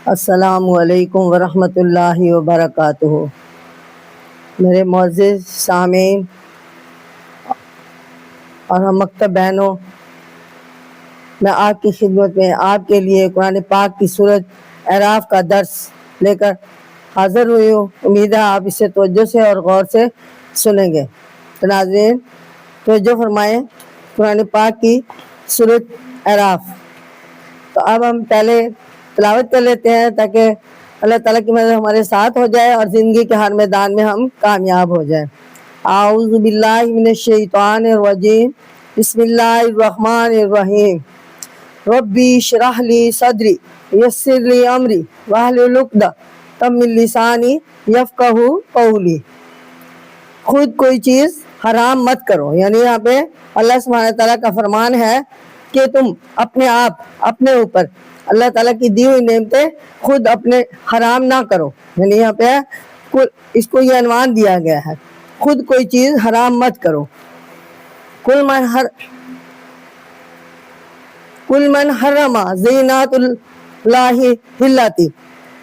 السلام علیکم ورحمۃ اللہ وبرکاتہ۔ میرے معزز سامعین اور ہم مکتب بہنوں، میں آپ کی خدمت میں آپ کے لیے قرآن پاک کی سورۃ اعراف کا درس لے کر حاضر ہوئی ہوں۔ امید ہے آپ اسے توجہ سے اور غور سے سنیں گے۔ تو ناظرین توجہ فرمائیں، قرآن پاک کی سورۃ اعراف۔ تو اب ہم پہلے تلاوت کر لیتے ہیں تاکہ اللہ تعالیٰ کی مدد ہمارے ساتھ ہو جائے اور زندگی کے ہر میدان میں ہم کامیاب ہو جائیں۔ اعوذ باللہ من الشیطان الرجیم، بسم اللہ الرحمن الرحیم۔ ربی اشرح لی صدری یسر لی امری واحلل عقدۃ من لسانی یفقہوا قولی۔ خود کوئی چیز حرام مت کرو، یعنی یہاں پہ اللہ سبحانہ تعالیٰ کا فرمان ہے کہ تم اپنے آپ اپنے اوپر اللہ تعالیٰ کی دی ہوئی نعمتیں خود اپنے حرام نہ کرو، یعنی یہاں پہ اس کو یہ عنوان دیا گیا ہے، خود کوئی چیز حرام مت کرو۔ کل من حرم زینات اللہ اللاتی،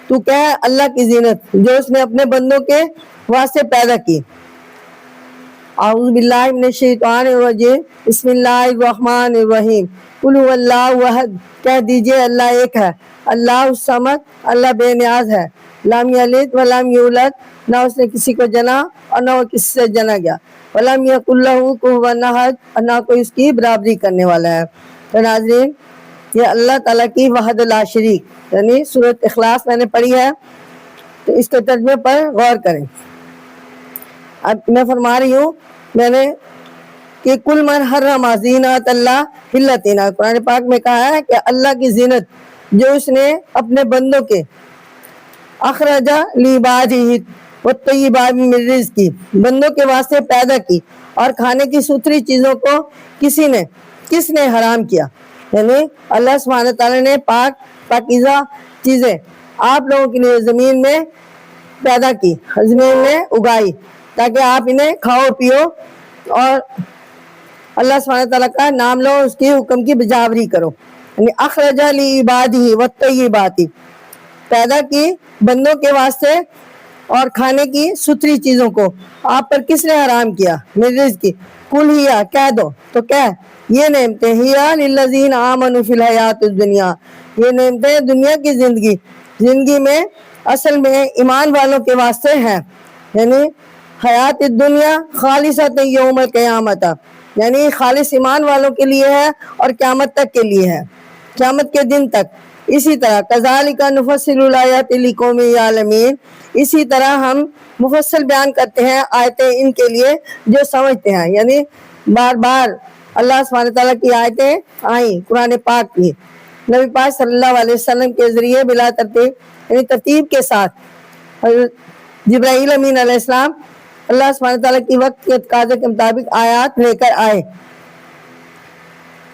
تو کہہ اللہ کی زینت جو اس نے اپنے بندوں کے واسطے پیدا کی۔ اعوذ باللہ من الشیطان الرجیم، بسم اللہ الرحمن الرحیم۔ قل هو اللہ احد، کہہ دیجئے اللہ ایک ہے، اللہ الصمد، اللہ بے نیاز ہے، لم یلد ولم یولد، نہ اس نے کسی کو جنا اور نہ وہ کسی سے جنا گیا، ولم یکن لہ کفوا احد، اور نہ کوئی اس کی برابری کرنے والا ہے۔ تو ناظرین یہ اللہ تعالیٰ کی وحدۃ لا شریک یعنی سورۃ اخلاص میں نے پڑھی ہے، تو اس کے ترجمے پر غور کریں۔ اب میں فرما رہی ہوں میں نے کہ کل من حرم زینات اللہ اللاتی، قرآن پاک میں کہا ہے کہ اللہ کی زینت جو اس نے اپنے بندوں کے اخرج لعبادہ والطیبات من رزق کی، بندوں کے واسطے پیدا کی اور کھانے کی ستھری چیزوں کو کس نے حرام کیا، یعنی اللہ سبحانہ تعالیٰ نے پاکیزہ چیزیں آپ لوگوں کے لیے زمین میں پیدا کی، زمین میں اگائی تاکہ آپ انہیں کھاؤ پیو اور اللہ سبحانہ تعالیٰ کا نام لو، اس کی حکم کی بجاوری کرو، یعنی اخرج لعبادہ والطیبات، پیدا کی بندوں کے واسطے اور کھانے کی ستھری چیزوں کو آپ پر کس نے حرام کیا، من رزق کی، قل ہیا، کہہ دو تو یہ نعمتیں ہیا للذین آمنوا فی الحیات الدنیا، یہ نعمتیں دنیا کی زندگی میں اصل میں ایمان والوں کے واسطے ہیں، یعنی حیات الدنیا خالصۃ یوم القیامت، یعنی خالص ایمان والوں کے لیے ہے اور قیامت تک کے لیے ہے، قیامت کے دن تک۔ اسی طرح کذالک نفصل الآیات لقوم یعلمون، اسی طرح ہم مفصل بیان کرتے ہیں آیتیں ان کے لیے جو سمجھتے ہیں، یعنی بار بار اللہ سبحانہ تعالیٰ کی آیتیں آئیں قرآن پاک کی نبی پاک صلی اللہ علیہ وسلم کے ذریعے بلا ترتیب، یعنی ترتیب کے ساتھ جبرائیل امین علیہ السلام اللہ سبحانہ تعالیٰ کی وقت کے تقاضے کے مطابق آیات لے کر آئے۔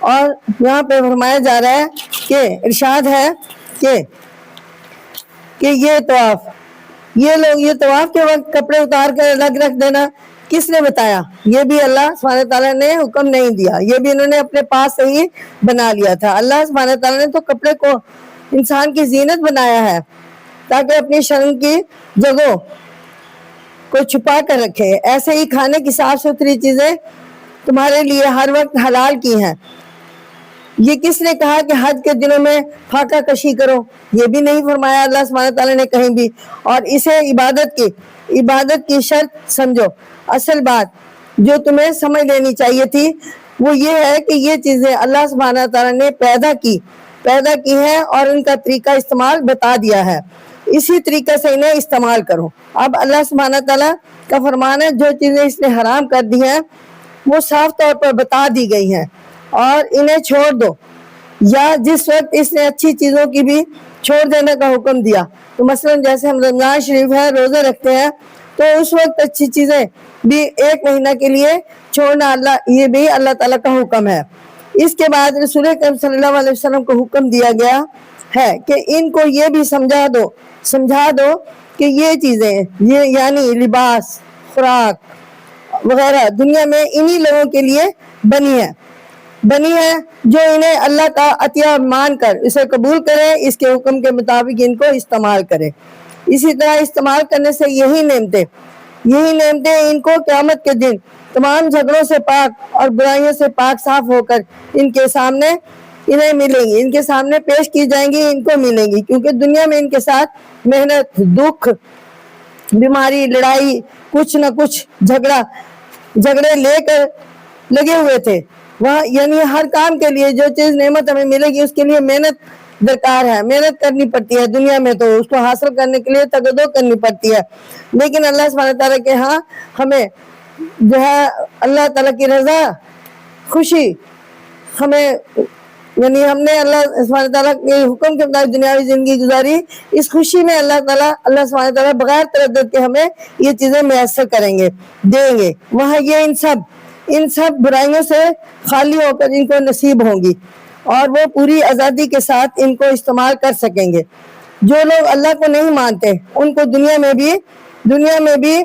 اور یہاں پہ فرمایا جا رہا ہے کہ ارشاد ہے کہ یہ طواف کے وقت کپڑے اتار کر الگ رکھ دینا کس نے بتایا، یہ بھی اللہ سبحانہ تعالیٰ نے حکم نہیں دیا، یہ بھی انہوں نے اپنے پاس سے ہی بنا لیا تھا۔ اللہ سبحانہ تعالیٰ نے تو کپڑے کو انسان کی زینت بنایا ہے تاکہ اپنی شرم کی جگہوں کو چھپا کر رکھے، ایسے ہی کھانے کی صاف ستھری چیزیں تمہارے لیے ہر وقت حلال کی ہیں۔ یہ کس نے کہا کہ حج کے دنوں میں فاقہ کشی کرو، یہ بھی نہیں فرمایا اللہ سبحانہ تعالیٰ نے کہیں بھی، اور اسے عبادت کی شرط سمجھو۔ اصل بات جو تمہیں سمجھ لینی چاہیے تھی وہ یہ ہے کہ یہ چیزیں اللہ سبحانہ تعالیٰ نے پیدا کی ہیں اور ان کا طریقہ استعمال بتا دیا ہے، اسی طریقے سے انہیں استعمال کرو۔ اب اللہ سبحانہ تعالیٰ کا فرمان ہے جو چیزیں اس نے حرام کر دی ہیں وہ صاف طور پر بتا دی گئی ہیں اور انہیں چھوڑ دو، یا جس وقت اس نے اچھی چیزوں کی بھی چھوڑ دینے کا حکم دیا، تو مثلا جیسے ہم رمضان شریف ہے روزے رکھتے ہیں تو اس وقت اچھی چیزیں بھی ایک مہینہ کے لیے چھوڑنا یہ بھی اللہ تعالیٰ کا حکم ہے۔ اس کے بعد رسول اکرم صلی اللہ علیہ وسلم کو حکم دیا گیا ہے کہ ان کو یہ بھی سمجھا دو کہ یہ چیزیں یعنی لباس، خوراک وغیرہ دنیا میں انہی لوگوں کے لیے بنی ہے بنی ہے جو انہیں اللہ کا عطیہ مان کر اسے قبول کرے، اس کے حکم کے مطابق ان کو استعمال کرے۔ اسی طرح استعمال کرنے سے یہی نعمتیں ان کو قیامت کے دن تمام جھگڑوں سے پاک اور برائیوں سے پاک صاف ہو کر ان کے سامنے انہیں ملیں گی، ان کے سامنے پیش کی جائیں گی، ان کو ملیں گی، کیونکہ دنیا میں ان کے ساتھ محنت، دکھ، بیماری، لڑائی، کچھ نہ کچھ جھگڑے لے کر لگے ہوئے تھے۔ وہاں یعنی ہر کام کے لیے جو چیز نعمت ہمیں ملے گی اس کے لیے محنت درکار ہے، محنت کرنی پڑتی ہے دنیا میں، تو اس کو حاصل کرنے کے لیے تگدو کرنی پڑتی ہے۔ لیکن اللہ سبحانہ تعالیٰ کے ہاں ہمیں جو ہے اللہ تعالیٰ کی رضا، خوشی، ہمیں یعنی ہم نے اللہ سبحانہ تعالیٰ کے حکم کے مطابق دنیاوی زندگی گزاری، اس خوشی میں اللہ سبحانہ تعالیٰ بغیر تردد کے ہمیں یہ چیزیں میسر کریں گے، دیں گے۔ وہاں یہ ان سب برائیوں سے خالی ہو کر ان کو نصیب ہوں گی اور وہ پوری آزادی کے ساتھ ان کو استعمال کر سکیں گے۔ جو لوگ اللہ کو نہیں مانتے ان کو دنیا میں بھی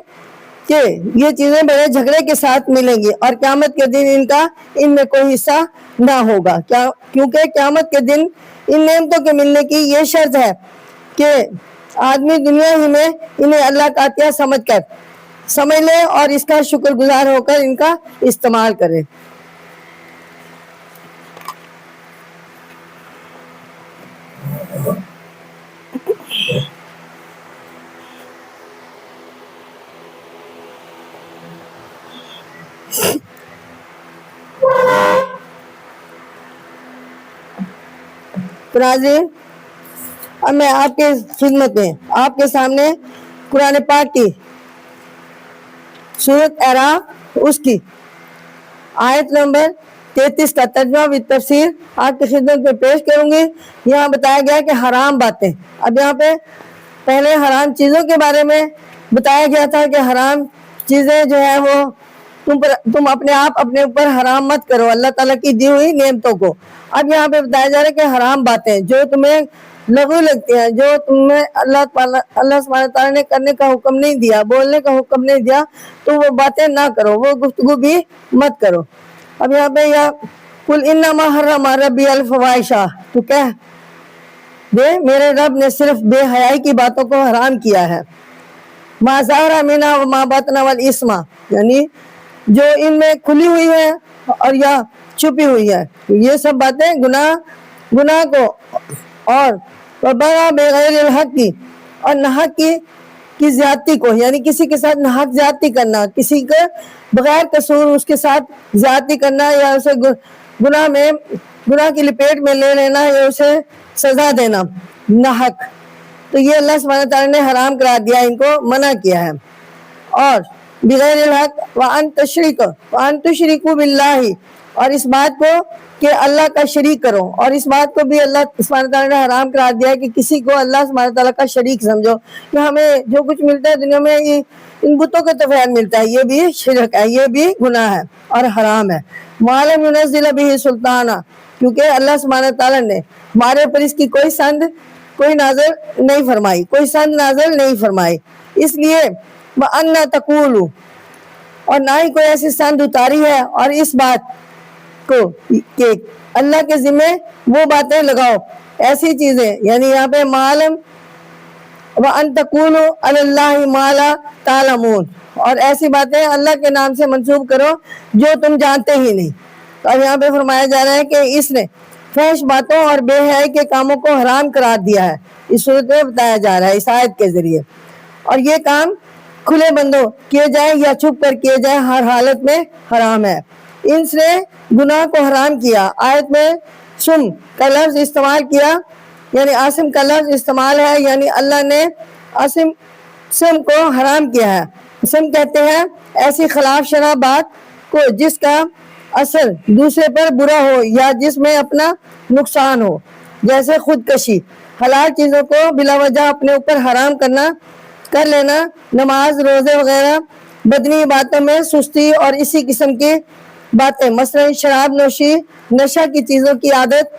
کہ یہ چیزیں بڑے جھگڑے کے ساتھ ملیں گی اور قیامت کے دن ان میں کوئی حصہ نہ ہوگا، کیونکہ قیامت کے دن ان نعمتوں کے ملنے کی یہ شرط ہے کہ آدمی دنیا ہی میں انہیں اللہ کا عطیہ سمجھ لے اور اس کا شکر گزار ہو کر ان کا استعمال کرے۔ ناظرین، اب میں آپ کے خدمت میں آپ کے سامنے قرآن پاک کی سورۃ اعراف اس کی آیت نمبر 33 کا ترجمہ و تفسیر آپ کی خدمت میں پیش کروں گی۔ یہاں بتایا گیا کہ حرام باتیں، اب یہاں پہ پہلے حرام چیزوں کے بارے میں بتایا گیا تھا کہ حرام چیزیں جو ہے وہ تم اپنے اوپر حرام مت کرو اللہ تعالیٰ کی دی ہوئی نعمتوں کو۔ اب یہاں پہ بتایا جا رہا ہے کہ حرام باتیں جو تمہیں لغو لگتی ہیں، جو تمہیں اللہ سبحانہ تعالیٰ نے کرنے کا حکم نہیں دیا، بولنے کا حکم نہیں دیا، تو وہ باتیں نہ کرو، وہ گفتگو بھی مت کرو۔ اب یہاں پہ قل انما حرم ربی الفواحش، تو کہہ دے میرے رب نے صرف بے حیائی کی باتوں کو حرام کیا ہے۔ ما ظہر منہا وما بطن والاسم، یعنی جو ان میں کھلی ہوئی ہے اور یا چھپی ہوئی ہے، یہ سب باتیں گناہ کو، اور وبغى بغیر الحق کی، اور ناحق کی زیادتی کو، یعنی کسی کے ساتھ ناحق زیادتی کرنا، کسی کے بغیر قصور اس کے ساتھ زیادتی کرنا، یا اسے گناہ کی لپیٹ میں لے لینا، یا اسے سزا دینا ناحق، تو یہ اللہ سبحانہ تعالیٰ نے حرام قرار دیا، ان کو منع کیا ہے۔ اور بغیر الحق وان تشرکوا باللہ، اور اس بات کو کہ اللہ کا شریک کرو، اور اس بات کو بھی اللہ سبحانہ تعالیٰ نے حرام قرار دیا کہ کسی کو اللہ سبحانہ تعالیٰ کا شریک سمجھو، کہ ہمیں جو کچھ ملتا ہے دنیا میں ان بتوں کے توفیق ملتا ہے، یہ بھی شرک ہے، یہ بھی گناہ ہے اور حرام ہے۔ ما لم ينزل به سلطانہ، کیونکہ اللہ سبحانہ تعالیٰ نے ہمارے اوپر اس کی کوئی نازل نہیں فرمائی، کوئی سند نازل نہیں فرمائی، اس لیے وَأَنَّ تَقُولُ، اور نہ ہی کوئی ایسی سند اتاری ہے، اور اس بات کو کہ اللہ کے ذمہ وہ باتیں لگاؤ، ایسی چیزیں، یعنی یہاں پہ معلوم وَأَن تَقُولُوا عَلَى اللَّهِ مَا لَا تَعْلَمُونَ، اور ایسی باتیں اللہ کے نام سے منسوب کرو جو تم جانتے ہی نہیں۔ تو اب یہاں پہ فرمایا جا رہا ہے کہ اس نے فحش باتوں اور بے حیائی کے کاموں کو حرام قرار دیا ہے، اس صورت میں بتایا جا رہا ہے اس آیت کے ذریعے، اور یہ کام کھلے بندوں کیے جائیں یا چھپ کر کیے جائیں، ہر حالت میں حرام ہے۔ ان سے گناہ کو حرام کیا، آیت میں سم کا لفظ استعمال کیا، یعنی آسم کا لفظ استعمال ہے، یعنی اللہ نے سم کو حرام کیا ہے۔ سم کہتے ہیں ایسی خلاف شرع بات کو جس کا اثر دوسرے پر برا ہو یا جس میں اپنا نقصان ہو، جیسے خودکشی، حلال چیزوں کو بلا وجہ اپنے اوپر حرام کر لینا، نماز، روزے وغیرہ، بدنی باتوں میں سستی اور اسی قسم کی باتیں، مثلا شراب نوشی، نشہ کی چیزوں کی عادت،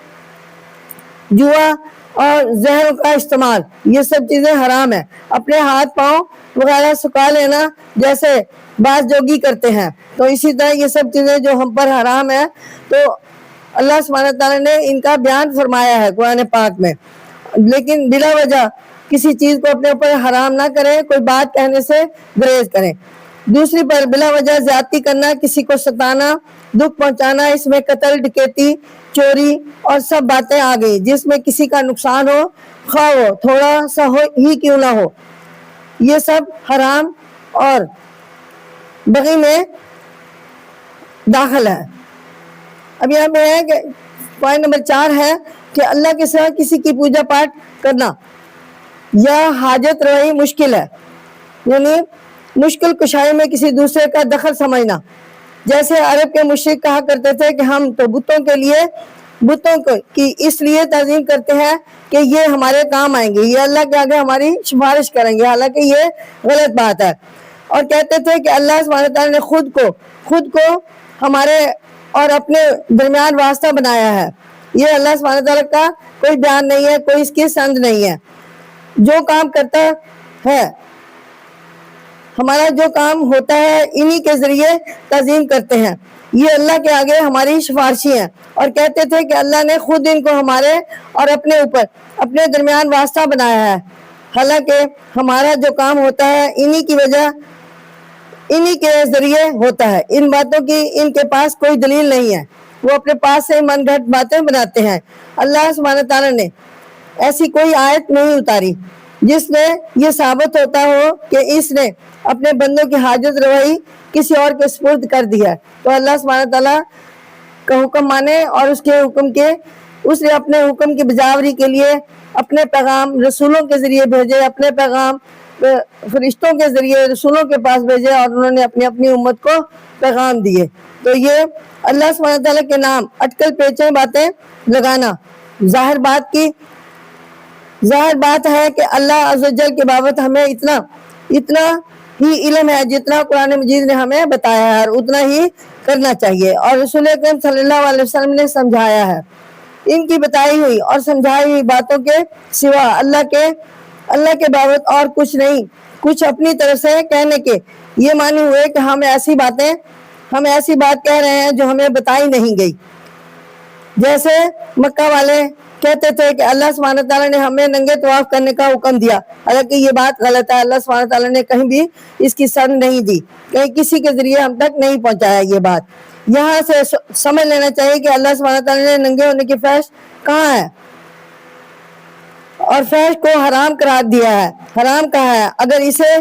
جوا اور زہر کا استعمال، یہ سب چیزیں حرام ہیں۔ اپنے ہاتھ پاؤں وغیرہ سکھا لینا جیسے بعض جوگی کرتے ہیں، تو اسی طرح یہ سب چیزیں جو ہم پر حرام ہیں، تو اللہ سبحانہ تعالیٰ نے ان کا بیان فرمایا ہے قرآن پاک میں، لیکن بلا وجہ کسی چیز کو اپنے اوپر حرام نہ کریں، کوئی بات کہنے سے گریز کریں۔ دوسری پر بلا وجہ زیادتی کرنا، کسی کو ستانا، دکھ پہنچانا، اس میں قتل، ڈکیتی، چوری اور سب باتیں آ گئی جس میں کسی کا نقصان ہو، خواہ ہو تھوڑا سا ہو ہی کیوں نہ ہو، یہ سب حرام اور بغی میں داخل ہے۔ اب یہاں پہ ہے کہ پوائنٹ نمبر 4 ہے کہ اللہ کے سوا کسی کی پوجا پاٹ کرنا یا حاجت روائی مشکل ہے، یعنی مشکل کشائی میں کسی دوسرے کا دخل سمجھنا، جیسے عرب کے مشرک کہا کرتے تھے کہ ہم تو بتوں کی اس لیے تعظیم کرتے ہیں کہ یہ ہمارے کام آئیں گے، یہ اللہ کے آگے ہماری سفارش کریں گے، حالانکہ یہ غلط بات ہے۔ اور کہتے تھے کہ اللہ سبحانہ تعالیٰ نے خود کو ہمارے اور اپنے درمیان واسطہ بنایا ہے، یہ اللہ سبحانہ تعالیٰ کا کوئی بیان نہیں ہے، کوئی اس کی سند نہیں ہے۔ جو کام کرتا ہے ہمارا جو کام ہوتا ہے انہی کے ذریعے تعظیم کرتے ہیں، یہ اللہ کے آگے ہماری سفارشی ہیں۔ اور کہتے تھے کہ اللہ نے خود ان کو ہمارے اور اپنے اوپر اپنے درمیان واسطہ بنایا ہے، حالانکہ ہمارا جو کام ہوتا ہے انہی کے ذریعے ہوتا ہے۔ ان باتوں کی ان کے پاس کوئی دلیل نہیں ہے، وہ اپنے پاس سے من گھڑت باتیں بناتے ہیں۔ اللہ سبحانہ تعالیٰ نے ایسی کوئی آیت نہیں اتاری جس میں یہ ثابت ہوتا ہو کہ اس نے اپنے بندوں کی حاجت روائی کسی اور کے سپرد کر دی ہے۔ تو اللہ سبحانہ تعالیٰ کا حکم مانے اور اس نے اپنے حکم کی بجاوری کے لیے اپنے پیغام رسولوں کے ذریعے بھیجے، اپنے پیغام فرشتوں کے ذریعے رسولوں کے پاس بھیجے، اور انہوں نے اپنی امت کو پیغام دیے۔ تو یہ اللہ سبحانہ تعالیٰ کے نام اٹکل پیچے باتیں لگانا ظاہر بات ہے کہ اللہ عز و جل کے بابت ہمیں اتنا ہی علم ہے جتنا قرآن مجید نے ہمیں بتایا ہے، اور اتنا ہی کرنا چاہیے، اور رسول اکرم صلی اللہ علیہ وسلم نے سمجھایا ہے۔ ان کی بتائی ہوئی اور سمجھائی ہوئی باتوں کے سوا اللہ کے بابت اور کچھ نہیں، کچھ اپنی طرف سے کہنے کے یہ معنی ہوئے کہ ہم ایسی بات کہہ رہے ہیں جو ہمیں بتائی نہیں گئی۔ جیسے مکہ والے کہتے تھے کہ اللہ سبحانہ تعالیٰ نے ہمیں ننگے طواف کرنے کا حکم دیا، حالانکہ یہ بات غلط ہے، اللہ سبحانہ تعالیٰ نے کہیں بھی اس کی سند نہیں دی، کہیں کسی کے ذریعے ہم تک نہیں پہنچایا یہ بات۔ یہاں سے سمجھ لینا چاہیے کہ اللہ سبحانہ تعالیٰ نے ننگے ہونے کی فحش کہاں ہے اور فحش کو حرام قرار دیا ہے، حرام کہا ہے۔ اگر اسے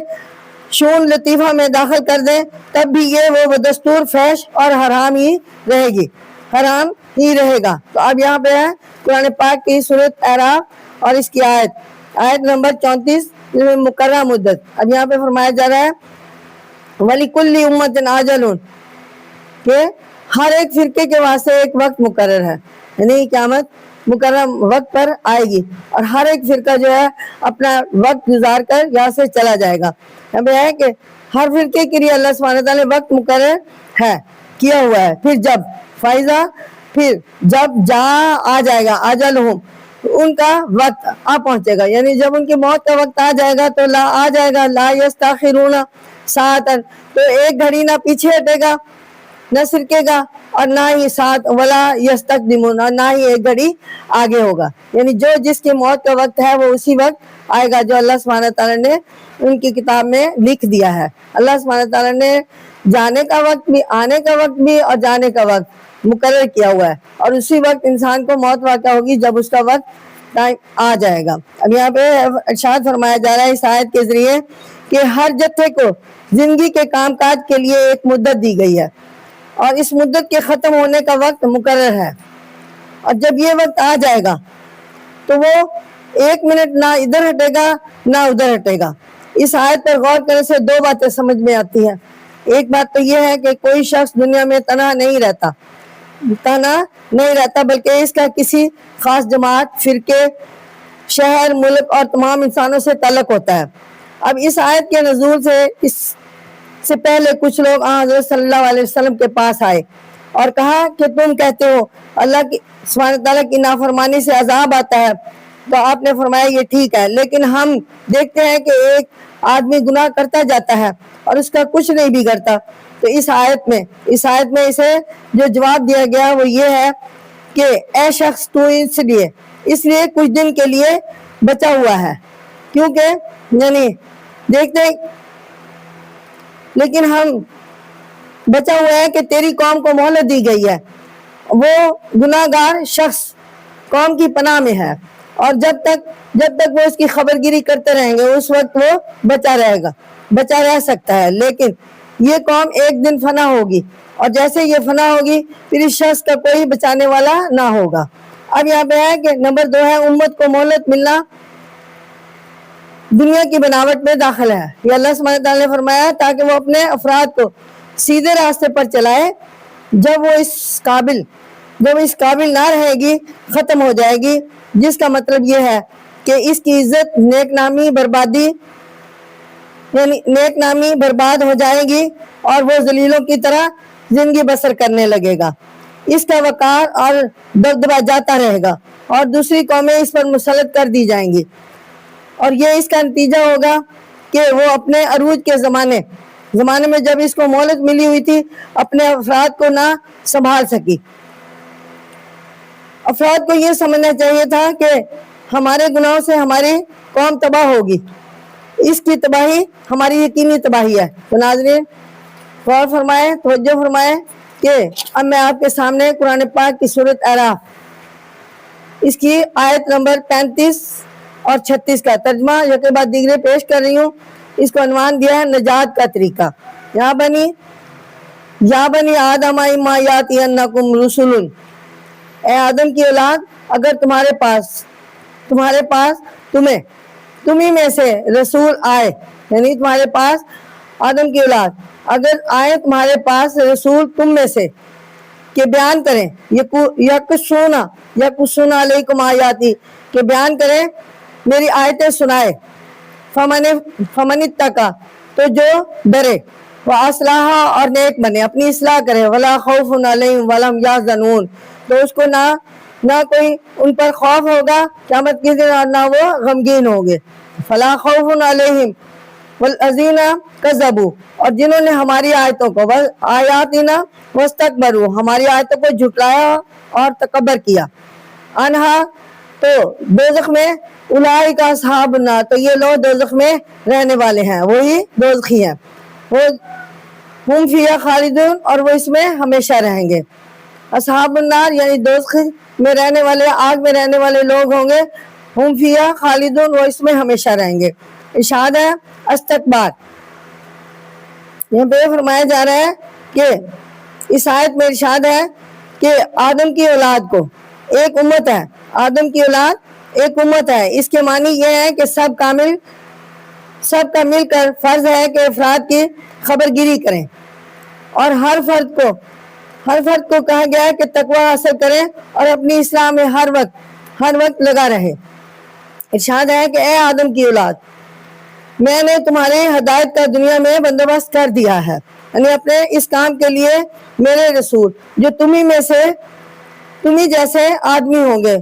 شون لطیفہ میں داخل کر دیں تب بھی یہ وہ بدستور فحش اور حرام ہی رہے گا۔ تو اب یہاں پہ ہے قرآن پاک کی سورۃ اعراف اور اس کی آیت نمبر 34 مقررہ مدت۔ اب یہاں پہ فرمایا جا رہا ہے وَلِكُلِّ أُمَّةٍ أَجَلٌ، کہ ہر ایک فرقے کے واسطے ایک وقت مقرر ہے، یعنی قیامت مقرر وقت پر آئے گی، اور ہر ایک فرقہ جو ہے اپنا وقت گزار کر یہاں سے چلا جائے گا۔ اب یہ ہے کہ ہر فرقے کے لیے اللہ سبحانہ تعالیٰ نے وقت مقرر ہے کیا ہوا ہے۔ پھر جب آ جائے گا اجلہم، ان کا وقت آ پہنچے گا، یعنی جب ان کی موت کا وقت آ جائے گا تو آ جائے گا لا یستاخرون ساعتا، تو ایک گھڑی نہ پیچھے ہٹے گا نہ سرکے گا، اور نہ ہی ساتھ ولا یستقدمون، اور نہ ہی ایک گھڑی آگے ہوگا، یعنی جو جس کی موت کا وقت ہے وہ اسی وقت آئے گا جو اللہ سبحانہ تعالیٰ نے ان کی کتاب میں لکھ دیا ہے۔ اللہ سبحانہ تعالیٰ نے جانے کا وقت بھی، آنے کا وقت بھی اور جانے کا وقت مقرر کیا ہوا ہے، اور اسی وقت انسان کو موت واقع ہوگی جب اس کا وقت ٹائم آ جائے گا۔ اب یہاں پہ ارشاد فرمایا جا رہا ہے اس آیت کے ذریعے کہ ہر جتھے کو زندگی کے کام کاج کے لیے ایک مدت دی گئی ہے، اور اس مدت کے ختم ہونے کا وقت مقرر ہے، اور جب یہ وقت آ جائے گا تو وہ ایک منٹ نہ ادھر ہٹے گا نہ ادھر ہٹے گا۔ اس آیت پر غور کرنے سے دو باتیں سمجھ میں آتی ہیں۔ ایک بات تو یہ ہے کہ کوئی شخص دنیا میں تنہا نہیں رہتا، بلکہ اس کا کسی خاص جماعت، فرقے، شہر، ملک اور تمام انسانوں سے تعلق ہوتا ہے۔ اب اس آیت کے نزول سے اس سے پہلے کچھ لوگ حضرت صلی اللہ علیہ وسلم کے پاس آئے اور کہا کہ تم کہتے ہو اللہ کی سبحانہ تعالیٰ کی نافرمانی سے عذاب آتا ہے، تو آپ نے فرمایا یہ ٹھیک ہے، لیکن ہم دیکھتے ہیں کہ ایک آدمی گناہ کرتا جاتا ہے اور اس کا کچھ نہیں بگڑتا۔ تو اس آیت میں اسے جو جواب دیا گیا وہ یہ ہے کہ اے شخص تو اس لیے کچھ دن کے لیے بچا ہوا ہے، کیونکہ یعنی دیکھتے لیکن ہم بچا ہوا ہے کہ تیری قوم کو مہلت دی گئی ہے، وہ گناہگار شخص قوم کی پناہ میں ہے، اور جب تک وہ اس کی خبر گیری کرتے رہیں گے اس وقت وہ بچا رہ سکتا ہے، لیکن یہ قوم ایک دن فنا ہوگی، اور جیسے یہ فنا ہوگی پھر اس شخص کا کوئی بچانے والا نہ ہوگا۔ اب یہاں پہ ہے کہ نمبر 2 ہے امت کو مہلت ملنا دنیا کی بناوٹ میں داخل ہے۔ یہ اللہ سبحانہ وتعالی نے فرمایا تاکہ وہ اپنے افراد کو سیدھے راستے پر چلائے، جب وہ اس قابل نہ رہے گی ختم ہو جائے گی، جس کا مطلب یہ ہے کہ اس کی عزت نیک نامی برباد ہو جائے گی اور وہ ذلیلوں کی طرح زندگی بسر کرنے لگے گا، اس کا وقار اور دبدبہ جاتا رہے گا اور دوسری قومیں اس پر مسلط کر دی جائیں گی، اور یہ اس کا نتیجہ ہوگا کہ وہ اپنے عروج کے زمانے میں جب اس کو مہلت ملی ہوئی تھی اپنے افراد کو نہ سنبھال سکی۔ افراد کو یہ سمجھنا چاہیے تھا کہ ہمارے گناہوں سے ہماری قوم تباہ ہوگی، اس کی تباہی ہماری یقینی تباہی ہے۔ تو ناظرین غور فرمائے، توجہ فرمائے کہ اب میں آپ کے سامنے قرآن پاک کی سورۃ اعراف اس کی آیت نمبر 35 اور 36 کا ترجمہ یکے بعد دیگرے پیش کر رہی ہوں۔ اس کو عنوان دیا ہے نجات کا طریقہ۔ یا بنی آدم اما یاتینکم رسل، اے آدم کی اولاد، اگر تمہارے پاس تمہیں میں سے رسول آئے، یعنی تمہارے پاس آدم کی اولاد اگر آئے تمہارے پاس رسول تم میں سے کہ بیان کریں یقصون علیکم آیاتی، کہ بیان کریں میری آیتیں سنائے، فمن اتقا، تو جو ڈرے، واصلح، اور نیک بنے، اپنی اصلاح کرے، ولا خوف علیہم ولم یحزنون، تو اس کو نہ کوئی ان پر خوف ہوگا قیامت کے دن اور نہ وہ غمگین ہوگے۔ فلا خوف علیہم والذین کذبوا، اور جنہوں نے ہماری آیتوں کو آیاتنا واستکبروا، ہماری آیتوں کو جھٹلایا اور تکبر کیا، انہا، تو دوزخ میں، اولئک اصحاب النار، تو یہ لوگ دوزخ میں رہنے والے ہیں، وہی دوزخی ہیں، وہ ہم فیہا خالدون، اور وہ اس میں ہمیشہ رہیں گے۔ اصحاب النار یعنی دوزخ میں رہنے والے، آگ میں رہنے والے لوگ ہوں گے، ہم فیہا خالدون، وہ اس میں ہمیشہ رہیں گے۔ ارشاد ہے استکبار، یہاں پہ فرمایا جا رہا ہے کہ اس آیت میں ارشاد ہے کہ آدم کی اولاد کو ایک امت ہے، آدم کی اولاد ایک امت ہے، اس کے معنی یہ ہے کہ سب کا مل کر فرض ہے کہ افراد کی خبر گیری کریں، اور ہر فرد کو کہا گیا ہے کہ تقوی حاصل کریں اور اپنی اصلاح میں ہر وقت لگا رہے۔ ارشاد ہے کہ اے آدم کی اولاد، میں نے تمہارے ہدایت کا دنیا میں بندوبست کر دیا ہے، یعنی اپنے اس کام کے لیے میرے رسول جو تمہیں جیسے آدمی ہوں گے،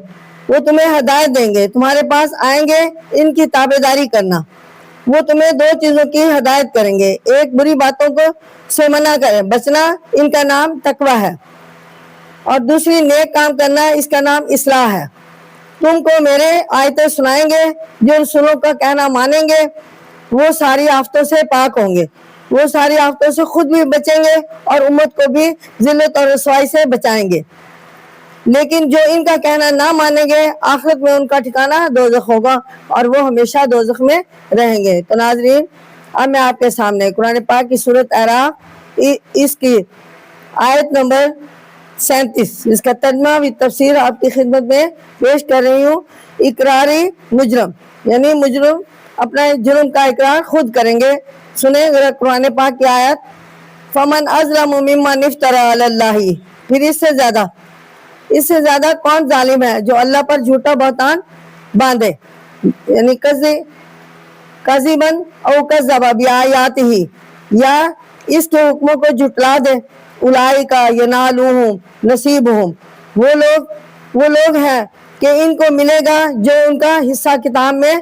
وہ تمہیں ہدایت دیں گے، تمہارے پاس آئیں گے، ان کی تابعداری کرنا، وہ تمہیں 2 چیزوں کی ہدایت کریں گے، ایک بری باتوں کو سے منع کریں، بچنا، ان کا نام تقوی ہے، اور دوسری نیک کام کرنا، اس کا نام اصلاح ہے۔ تم کو میرے آیتیں سنائیں گے، جو رسولوں کا کہنا مانیں گے وہ ساری آفتوں سے پاک ہوں گے، وہ ساری آفتوں سے خود بھی بچیں گے اور امت کو بھی ذلت اور رسوائی سے بچائیں گے، لیکن جو ان کا کہنا نہ مانیں گے آخرت میں ان کا ٹھکانہ دوزخ ہوگا اور وہ ہمیشہ دوزخ میں رہیں گے۔ تو ناظرین اب میں آپ کے سامنے قرآن پاک کی سورۃ اعراف اس کی آیت نمبر 37 اس کا ترجمہ بھی تفسیر آپ کی خدمت میں پیش کر رہی ہوں۔ اقراری مجرم، یعنی مجرم اپنا جرم کا اقرار خود کریں گے۔ سنیں ذرا قرآن پاک کی آیت، فمن اظلم ممن افترى علی اللہ، پھر اس سے زیادہ کون ظالم ہے جو اللہ پر جھوٹا بہتان باندھے، یعنی کذبن او کذب بآیاتہ، یا اس کے حکموں کو جھٹلا دے، اولئک ینالہم نصیبہم، وہ لوگ ہیں کہ ان کو ملے گا جو ان کا حصہ کتاب میں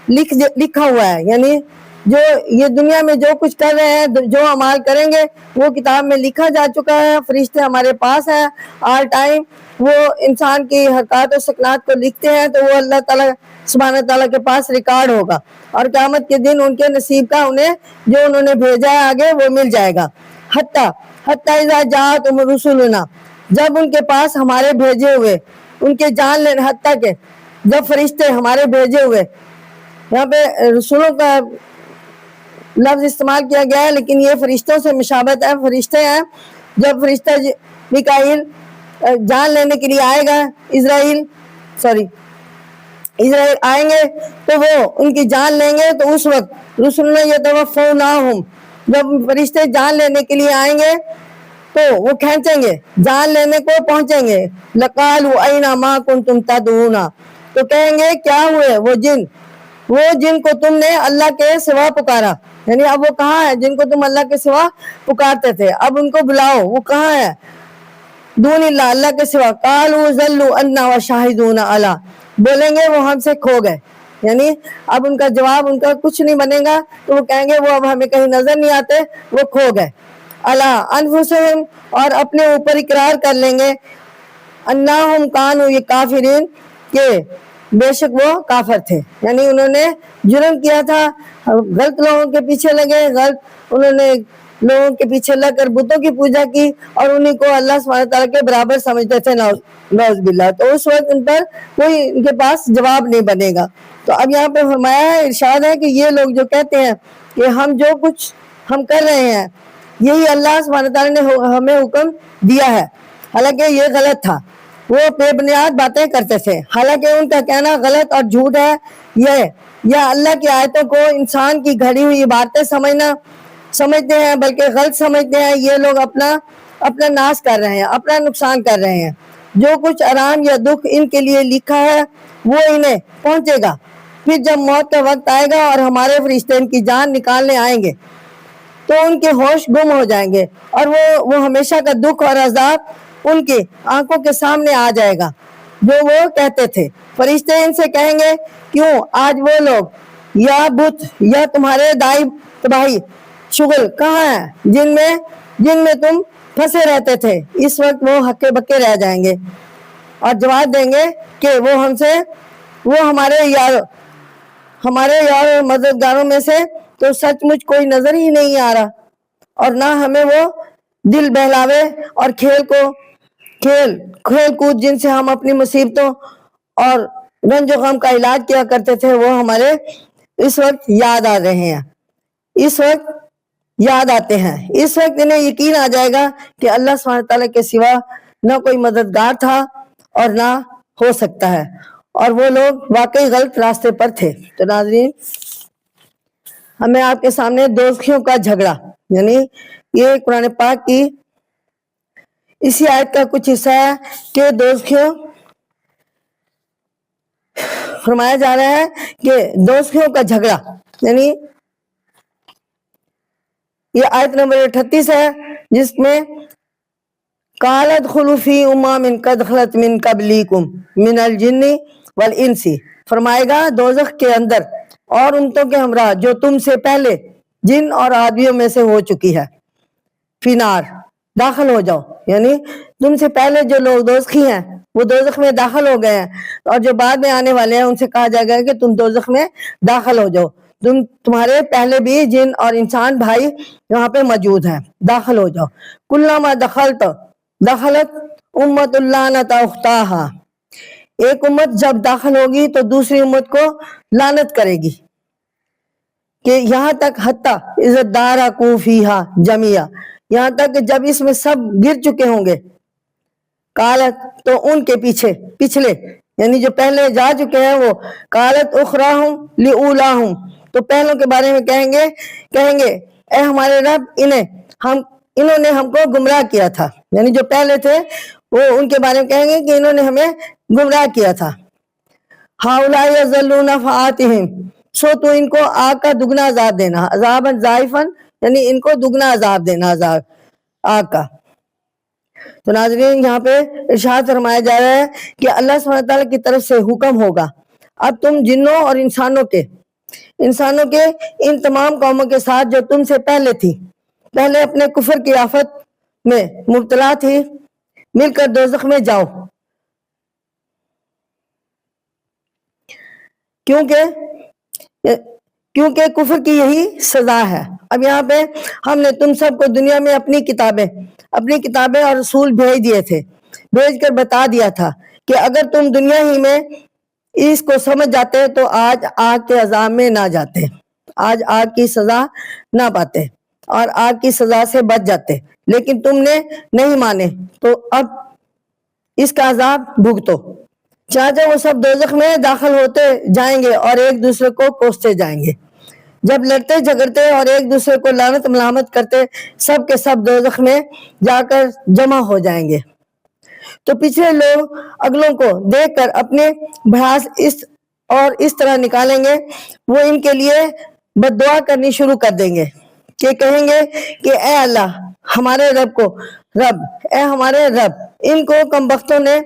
لکھا ہوا ہے، یعنی جو یہ دنیا میں جو کچھ کر رہے ہیں، جو اعمال کریں گے وہ کتاب میں لکھا جا چکا ہے، فرشتے ہمارے پاس ہیں آل ٹائم، وہ انسان کی حرکات و سکنات کو لکھتے ہیں، تو وہ اللہ تعالیٰ سبحانہ تعالیٰ کے پاس ریکارڈ ہوگا، اور قیامت کے دن ان کے نصیب کا انہیں جو انہوں نے بھیجا ہے آگے وہ مل جائے گا۔ حتیٰ اذا جاءتہم رسلنا، جب ان کے پاس ہمارے بھیجے ہوئے، ان کے جان لینا، حتیٰ کہ جب فرشتے ہمارے بھیجے ہوئے، یہاں پہ رسولوں کا لفظ استعمال کیا گیا ہے لیکن یہ فرشتوں سے مشابہت ہے، فرشتے ہیں۔ جب فرشتہ میکائیل جان لینے کے لیے آئے گا، اسرائیل آئیں گے تو وہ ان کی جان لیں گے، تو اس وقت رسولنا یتوفونہم، جب فرشتے جان لینے کے لیے آئیں گے تو وہ کھینچیں گے، جان لینے کو پہنچیں گے، لقالوا این ما کنتم تدعون، تو کہیں گے کیا ہوئے وہ جن کو تم نے اللہ کے سوا پکارا، یعنی اب وہ کہاں ہے جن کو تم اللہ کے سوا پکارتے تھے، اب ان کو بلاؤ، وہ کہاں ہے، دون اللہ، اللہ کے سوا، قالوا ضلوا عنا وشاہدون علی، بولیں گے وہ ہم سے کھو گئے، یعنی اب ان کا جواب ان کا کچھ نہیں بنے گا، تو وہ کہیں گے وہ اب ہمیں کہیں نظر نہیں آتے، وہ کھو گئے، علی انفسہم، اور اپنے اوپر اقرار کر لیں گے، انہم کانوا یہ کافرین، کہ بے شک وہ کافر تھے، یعنی انہوں نے جرم کیا تھا، غلط لوگوں کے پیچھے لگے، انہوں نے لوگوں کے پیچھے لگ کر بتوں کی پوجا کی، اور انہیں کو اللہ سبحانہ تعالیٰ کے برابر سمجھتے تھے، نعوذ باللہ، تو اس وقت ان پر کوئی ان کے پاس جواب نہیں بنے گا۔ تو اب یہاں پہ فرمایا ہے، ارشاد ہے کہ یہ لوگ جو کہتے ہیں کہ ہم جو کچھ ہم کر رہے ہیں یہی اللہ سبحانہ تعالیٰ نے ہمیں حکم دیا ہے، حالانکہ یہ غلط تھا، وہ بے بنیاد باتیں کرتے تھے، حالانکہ ان کا کہنا غلط اور جھوٹ ہے، یا اللہ کی آیتوں کو انسان کی گھڑی ہوئی باتیں سمجھتے ہیں، بلکہ غلط سمجھتے ہیں، یہ لوگ اپنا ناش کر رہے ہیں، اپنا نقصان کر رہے ہیں، جو کچھ آرام یا دکھ ان کے لیے لکھا ہے وہ انہیں پہنچے گا، پھر جب موت کا وقت آئے گا اور ہمارے فرشتے ان کی جان نکالنے آئیں گے تو ان کے ہوش گم ہو جائیں گے، اور وہ ہمیشہ کا دکھ اور عذاب ان کی آنکھوں کے سامنے آ جائے گا جو وہ کہتے تھے۔ فرشتے ان سے کہیں گے کیوں آج وہ لوگ یا بت یا تمہارے دائی تباہی شغل کہاں ہیں جن میں تم پھنسے رہتے تھے، اس وقت وہ ہکے بکے رہ جائیں گے اور جواب دیں گے کہ وہ ہمارے یار مددگاروں میں سے تو سچ مچ کوئی نظر ہی نہیں آ رہا، اور نہ ہمیں وہ دل بہلاوے اور کھیل کود جن سے ہم اپنی مصیبتوں اور رنج و غم کا علاج کیا کرتے تھے وہ ہمارے اس وقت یاد آ رہے ہیں، اس وقت یاد آتے ہیں، اس وقت انہیں یقین آ جائے گا کہ اللہ سبحانہ تعالیٰ کے سوا نہ کوئی مددگار تھا اور نہ ہو سکتا ہے، اور وہ لوگ واقعی غلط راستے پر تھے۔ تو ناظرین، ہمیں آپ کے سامنے دوزخیوں کا جھگڑا، یعنی یہ قرآن پاک کی اسی آیت کا کچھ حصہ ہے کہ دوزخیوں فرمایا جا رہا ہے کہ دوزخیوں کا جھگڑا، یعنی یہ آیت نمبر 38 ہے جس میں قالت خلوا فی امم قد خلت من قبلکم من الجن والانس، فرمائے گا دوزخ کے اندر اور امتوں کے ہمراہ جو تم سے پہلے جن اور آدمیوں میں سے ہو چکی ہے، فی نار، داخل ہو جاؤ، یعنی تم سے پہلے جو لوگ دوزخی ہیں وہ دوزخ میں داخل ہو گئے ہیں، اور جو بعد میں آنے والے ہیں ان سے کہا جائے گا کہ تم دوزخ میں داخل ہو جاؤ، تمہارے پہلے بھی جن اور انسان بھائی یہاں پہ موجود ہیں، داخل ہو جاؤ۔ کلما دخلت امت اللعنت اختاہا، ایک امت جب داخل ہوگی تو دوسری امت کو لعنت کرے گی، کہ یہاں تک حتیٰ عزت دارا کو فیہا جميعا، یہاں تک کہ جب اس میں سب گر چکے ہوں گے، قالت، تو ان کے پچھلے یعنی جو پہلے جا چکے ہیں وہ، قالت اخراہم لأولاہم، تو پہلوں کے بارے میں کہیں گے اے ہمارے رب انہوں نے ہم کو گمراہ کیا تھا، یعنی جو پہلے تھے وہ ان کے بارے میں کہیں گے کہ انہوں نے ہمیں گمراہ کیا تھا۔ ہؤلاء یضلون فآتہم، سو تو ان کو آگ کا دگنا عذاب دینا، عذابًا ضاعفاً، یعنی ان کو دگنا عذاب دینا آگ کا۔ تو ناظرین، یہاں پہ ارشاد فرمایا جا رہا ہے کہ اللہ سبحانہ تعالیٰ کی طرف سے حکم ہوگا، اب تم جنوں اور انسانوں کے انسانوں کے ان تمام قوموں کے ساتھ جو تم سے پہلے تھی، پہلے اپنے کفر کی آفت میں مبتلا تھی، مل کر دوزخ میں جاؤ، کیونکہ کفر کی یہی سزا ہے۔ اب یہاں پہ ہم نے تم سب کو دنیا میں اپنی کتابیں اور رسول بھیج دیے تھے، بھیج کر بتا دیا تھا کہ اگر تم دنیا ہی میں اس کو سمجھ جاتے تو آج آگ کے عذاب میں نہ جاتے، آج آگ کی سزا نہ پاتے اور آگ کی سزا سے بچ جاتے، لیکن تم نے نہیں مانے تو اب اس کا عذاب بھگتو۔ چاہے وہ سب دوزخ میں داخل ہوتے جائیں گے اور ایک دوسرے کو کوستے جائیں گے، جب لڑتے جھگڑتے اور ایک دوسرے کو لعنت ملامت کرتے، سب کے سب دوزخ میں جا کر جمع ہو جائیں گے۔ تو پچھلے لوگ اگلوں کو دیکھ کر اپنے بھڑاس اس طرح نکالیں گے، وہ ان کے لیے بد دعا کرنی شروع کر دیں گے کہ کہیں گے کہ اے اللہ ہمارے رب، ان کو کم بختوں نے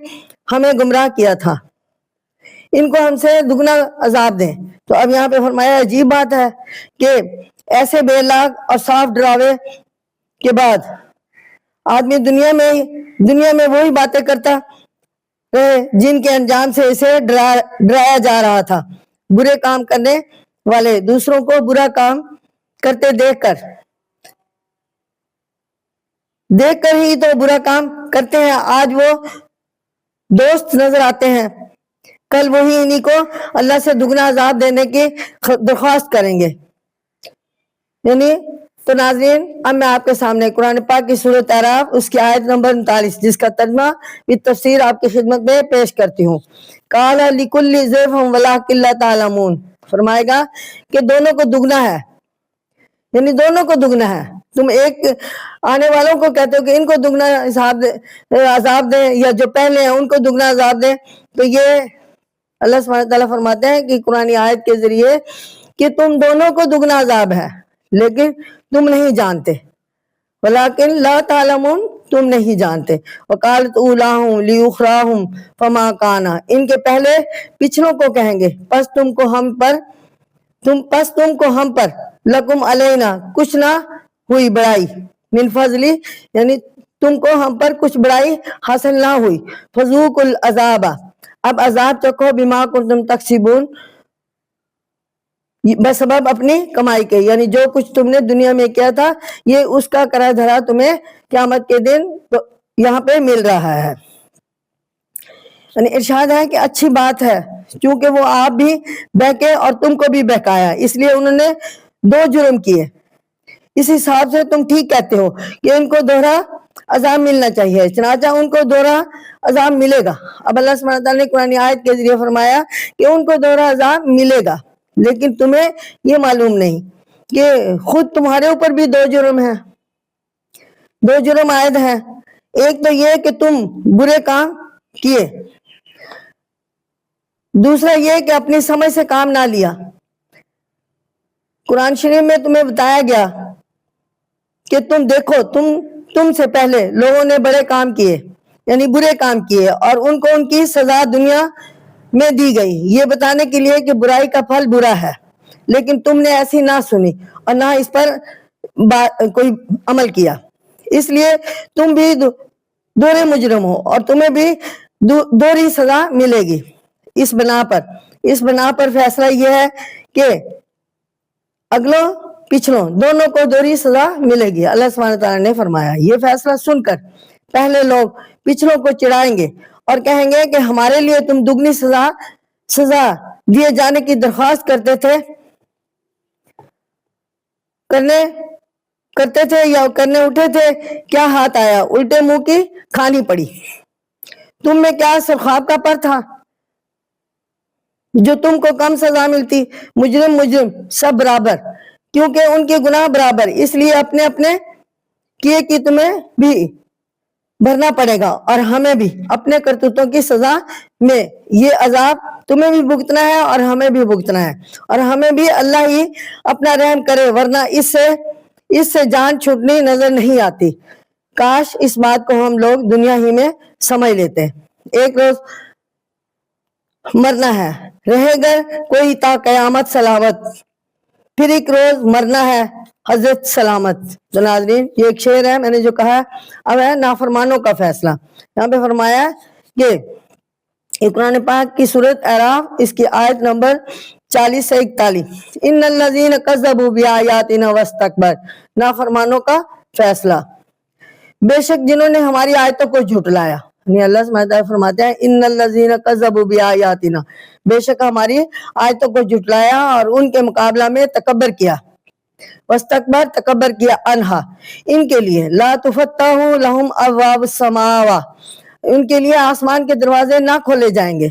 ہمیں گمراہ کیا تھا، ان کو ہم سے دگنا عذاب دیں۔ تو اب یہاں پہ فرمایا عجیب بات ہے کہ ایسے بے لاگ اور صاف ڈراوے کے بعد آدمی دنیا میں وہی باتیں کرتا رہے جن کے انجام سے اسے ڈرایا جا رہا تھا۔ برے کام کرنے والے دوسروں کو برا کام کرتے دیکھ کر ہی تو برا کام کرتے ہیں، آج وہ دوست نظر آتے ہیں، کل وہی انہی کو اللہ سے دگنا عذاب دینے کی درخواست کریں گے۔ یعنی تو ناظرین اب میں آپ کے سامنے قرآن پاک کی سورۃ اعراف اس کی آیت نمبر 39 جس کا ترجمہ بالتفسیر آپ کی خدمت میں پیش کرتی ہوں۔ قال لکل ضعف ولکن لا تعلمون، فرمائے گا کہ دونوں کو دگنا ہے، یعنی دونوں کو دگنا ہے۔ تم ایک آنے والوں کو کہتے ہو کہ ان کو دگنا عذاب دیں، یا جو پہلے ہیں ان کو دگنا عذاب دیں، تو یہ اللہ سبحانہ وتعالیٰ فرماتے ہیں کہ قرآن آیت کے ذریعے کہ تم دونوں کو دگنا عذاب ہے لیکن تم نہیں جانتے، ولیکن لا تعلمون، تم نہیں جانتے۔ وقالت اولاہم لیخراہم فما کانا، ان کے پہلے پچھلوں کو کہیں گے پس تم کو ہم پر لکم علینا کچھ نہ ہوئی بڑائی، من فضلی یعنی تم کو ہم پر کچھ بڑائی حاصل نہ ہوئی، فذوقوا العذاب، اب عذاب چکھو بما کنتم تکسبون، بسبب اپنی کمائی کے، یعنی جو کچھ تم نے دنیا میں کیا تھا یہ اس کا کرا دھرا تمہیں قیامت کے دن یہاں پہ مل رہا ہے۔ یعنی ارشاد ہے کہ اچھی بات ہے کیونکہ وہ آپ بھی بہکے اور تم کو بھی بہکایا، اس لیے انہوں نے دو جرم کیے، اس حساب سے تم ٹھیک کہتے ہو کہ ان کو دوہرا عذاب ملنا چاہیے، چنانچہ ان کو دوہرا عذاب ملے گا۔ اب اللہ سبحانہ تعالیٰ نے قرآن آیت کے ذریعے فرمایا کہ ان کو دوہرا عذاب ملے گا، لیکن تمہیں یہ معلوم نہیں کہ خود تمہارے اوپر بھی دو جرم عائد ہیں۔ ایک تو یہ کہ تم برے کام کیے، دوسرا یہ کہ اپنی سمجھ سے کام نہ لیا۔ قرآن شریف میں تمہیں بتایا گیا کہ تم دیکھو تم سے پہلے لوگوں نے بڑے کام کیے، یعنی برے کام کیے، اور ان کو ان کی سزا دنیا میں دی گئی، یہ بتانے کے لیے کہ برائی کا پھل برا ہے، لیکن تم نے ایسی نہ سنی اور نہ اس پر کوئی عمل کیا، اس لیے تم بھی دوہرے مجرم ہو اور تمہیں بھی دوہری سزا ملے گی۔ اس بنا پر فیصلہ یہ ہے کہ اگلوں پچھلوں دونوں کو دوہری سزا ملے گی۔ اللہ سبحانہ تعالیٰ نے فرمایا یہ فیصلہ سن کر پہلے لوگ پچھلوں کو چڑھائیں گے اور کہیں گے کہ ہمارے لیے تم دگنی سزا دیے جانے کی درخواست کرتے تھے یا کرنے اٹھے تھے، کیا ہاتھ آیا، الٹے منہ کی کھانی پڑی، تم میں کیا سب خواب کا پر تھا جو تم کو کم سزا ملتی، مجرم سب برابر، کیونکہ ان کے گناہ برابر، اس لیے اپنے اپنے کیے کی تمہیں بھی بھرنا پڑے گا اور ہمیں بھی اپنے کرتوتوں کی سزا میں یہ عذاب تمہیں بھی بھگتنا ہے اور ہمیں بھی بھگتنا ہے، اور ہمیں بھی اللہ ہی اپنا رحم کرے ورنہ اس سے جان چھوٹنی نظر نہیں آتی۔ کاش اس بات کو ہم لوگ دنیا ہی میں سمجھ لیتے۔ ایک روز مرنا ہے، رہے گا کوئی تا قیامت سلامت، پھر ایک روز مرنا ہے حضرت سلامت۔ تو ناظرین یہ ایک شعر ہے، میں نے جو کہا اب ہے نافرمانوں کا فیصلہ۔ یہاں پہ فرمایا کہ یہ قرآن پاک کی سورۃ اعراف، اس کی آیت نمبر 40 سے 41، ان الذین کذبوا بآیاتنا واستکبر، نافرمانوں کا فیصلہ، بے شک جنہوں نے ہماری آیتوں کو جھٹلایا، یعنی اللہ سبحانہ وتعالیٰ فرماتے ہیں ان الذین کذبوا بآیاتنا، بے شک ہماری آیتوں کو جھٹلایا اور ان کے مقابلہ میں تکبر کیا، واستکبر تکبر کیا، انہا ان کے لیے، لا تفتح لہم ابواب السماء، ان کے لیے آسمان کے دروازے نہ کھولے جائیں گے،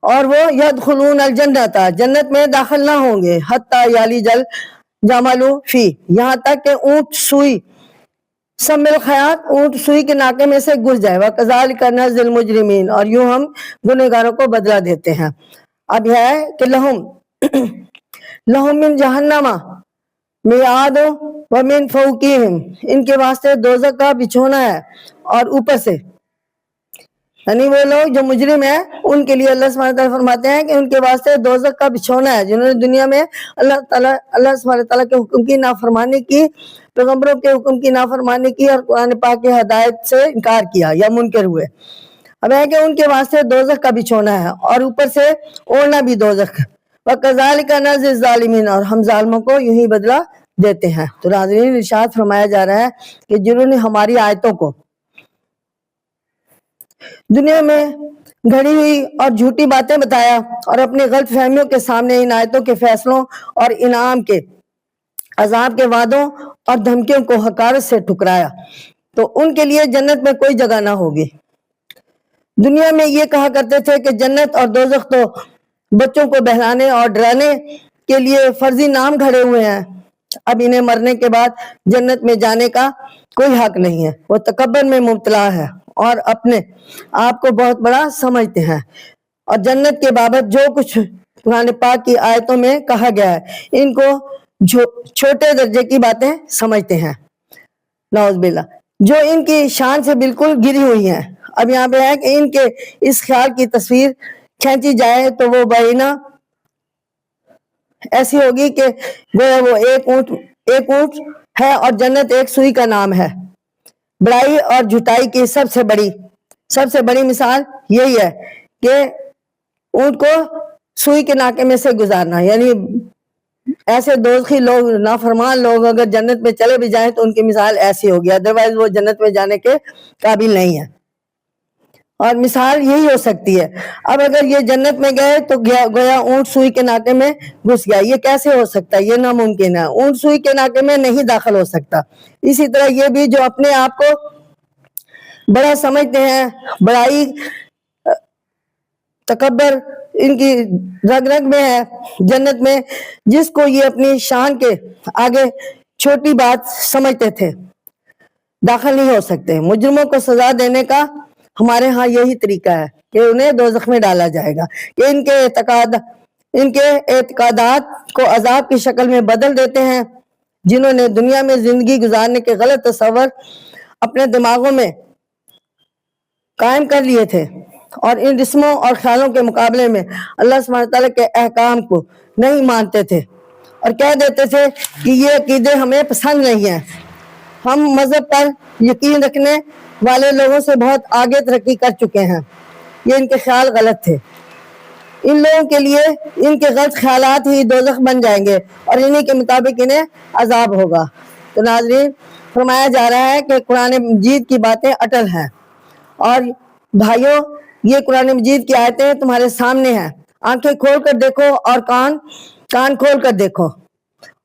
اور وہ یدخلون الجنت، جنت میں داخل نہ ہوں گے، حتی یلج الجمل فی، یہاں تک کہ اونٹ سوئی سم الخیاط، اونٹ سوئی کے ناکے میں سے گھس جائے، وَكَذَلِكَ نَجْزِي الْمُجْرِمِينَ، اور یوں ہم گنہگاروں کو بدلہ دیتے ہیں۔ اب یہ ہے کہ لہم من جہنم میعاد ومن فوقہم، ان کے واسطے دوزخ کا بچھونا ہے اور اوپر سے، یعنی وہ لوگ جو مجرم ہیں ان کے لیے اللہ سبحانہ تعالیٰ فرماتے ہیں کہ ان کے واسطے دوزخ کا بچھونا ہے، جنہوں نے دنیا میں اللہ سبحانہ تعالیٰ کے حکم کی نافرمانی کی، پیغمبروں کے حکم کی نافرمانی کی، اور قرآن پاک کی ہدایت سے انکار کیا یا منکر ہوئے۔ اب ہے کہ ان کے واسطے دوزخ کا بچھونا ہے اور اوپر سے اوڑھنا بھی دوزخ، وَكَذَلِكَ نَجْزِي الظَّالِمِينَ، اور ہم ظالموں کو یوں ہی بدلہ دیتے ہیں۔ تو ناظرین ارشاد فرمایا جا رہا ہے کہ جنہوں نے ہماری آیتوں کو دنیا میں گھڑی ہوئی اور جھوٹی باتیں بتایا اور اپنی غلط فہمیوں کے سامنے ان آیتوں کے فیصلوں اور انعام کے عذاب کے وعدوں اور دھمکیوں کو حقارت سے ٹھکرایا، تو ان کے لیے جنت میں کوئی جگہ نہ ہوگی۔ دنیا میں یہ کہا کرتے تھے کہ جنت اور دوزخ تو بچوں کو بہلانے اور ڈرانے کے لیے فرضی نام گھڑے ہوئے ہیں، اب انہیں مرنے کے بعد جنت میں جانے کا کوئی حق نہیں ہے، وہ تکبر میں مبتلا ہے اور اپنے آپ کو بہت بڑا سمجھتے ہیں، اور جنت کے بابت جو کچھ قرآن پاک کی آیتوں میں کہا گیا ہے ان کو چھوٹے درجے کی باتیں سمجھتے ہیں، نعوذ باللہ، جو ان کی شان سے بالکل گری ہوئی ہیں۔ اب یہاں پہ ہے کہ ان کے اس خیال کی تصویر کھینچی جائے تو وہ بہینہ ایسی ہوگی کہ گویا وہ ایک اونٹ ہے اور جنت ایک سوئی کا نام ہے۔ بڑائی اور جھٹائی کی سب سے بڑی مثال یہی ہے کہ اونٹ کو سوئی کے ناکے میں سے گزارنا، یعنی ایسے دوزخی لوگ، نافرمان لوگ اگر جنت میں چلے بھی جائیں تو ان کی مثال ایسی ہوگی، ادروائز وہ جنت میں جانے کے قابل نہیں ہے، اور مثال یہی ہو سکتی ہے۔ اب اگر یہ جنت میں گئے تو گویا اونٹ سوئی کے ناکے میں گھس گیا، یہ کیسے ہو سکتا ہے؟ یہ ناممکن ہے، اونٹ سوئی کے ناکے میں نہیں داخل ہو سکتا۔ اسی طرح یہ بھی جو اپنے آپ کو بڑا سمجھتے ہیں، بڑائی تکبر ان کی رگ رگ میں ہے جنت میں، جس کو یہ اپنی شان کے آگے چھوٹی بات سمجھتے تھے، داخل نہیں ہو سکتے۔ مجرموں کو سزا دینے کا ہمارے ہاں یہی طریقہ ہے کہ انہیں دوزخ میں ڈالا جائے گا، کہ ان کے اعتقادات کو عذاب کی شکل میں بدل دیتے ہیں، جنہوں نے دنیا میں زندگی گزارنے کے غلط تصور اپنے دماغوں میں قائم کر لیے تھے، اور ان رسموں اور خیالوں کے مقابلے میں اللہ سبحانہ تعالیٰ کے احکام کو نہیں مانتے تھے، اور کہہ دیتے تھے کہ یہ عقیدے ہمیں پسند نہیں ہیں، ہم مذہب پر یقین رکھنے والے لوگوں سے بہت آگے ترقی کر چکے ہیں۔ یہ ان کے خیال غلط تھے، ان لوگوں کے لیے ان کے غلط خیالات ہی دوزخ بن جائیں گے اور انہی کے مطابق انہیں عذاب ہوگا۔ تو ناظرین فرمایا جا رہا ہے کہ قرآن مجید کی باتیں اٹل ہیں، اور بھائیوں یہ قرآن مجید کی آیتیں تمہارے سامنے ہیں، آنکھیں کھول کر دیکھو اور کان کھول کر دیکھو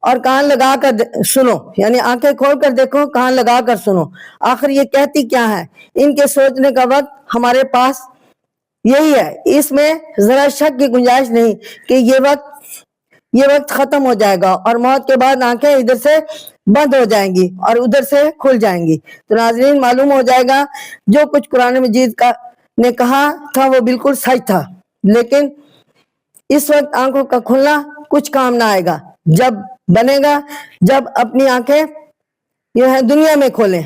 اور کان لگا کر سنو، یعنی آنکھیں کھول کر دیکھو، کان لگا کر سنو، آخر یہ کہتی کیا ہے؟ ان کے سوچنے کا وقت ہمارے پاس یہی ہے، اس میں ذرا شک کی گنجائش نہیں کہ یہ وقت ختم ہو جائے گا اور موت کے بعد آنکھیں ادھر سے بند ہو جائیں گی اور ادھر سے کھل جائیں گی۔ تو ناظرین معلوم ہو جائے گا جو کچھ قرآن مجید نے کہا تھا وہ بالکل سچ تھا، لیکن اس وقت آنکھوں کا کھلنا کچھ کام نہ آئے گا، جب بنے گا جب اپنی آنکھیں یہ ہے دنیا میں کھولیں۔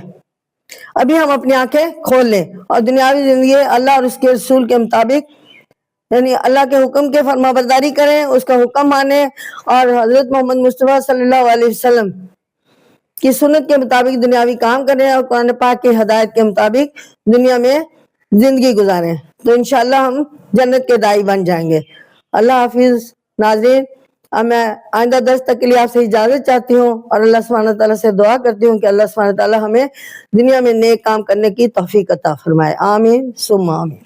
ابھی ہم اپنی آنکھیں کھول لیں اور دنیاوی زندگی اللہ اور اس کے رسول کے مطابق یعنی اللہ کے حکم کے فرما برداری کریں، اس کا حکم مانیں، اور حضرت محمد مصطفیٰ صلی اللہ علیہ وسلم کی سنت کے مطابق دنیاوی کام کریں اور قرآن پاک کی ہدایت کے مطابق دنیا میں زندگی گزاریں، تو انشاءاللہ ہم جنت کے داعی بن جائیں گے۔ اللہ حافظ ناظرین، اب میں آئندہ درس تک کے لیے آپ سے اجازت چاہتی ہوں، اور اللہ سبحانہ تعالیٰ سے دعا کرتی ہوں کہ اللہ سبحانہ تعالیٰ ہمیں دنیا میں نیک کام کرنے کی توفیق عطا فرمائے۔ آمین ثم آمین۔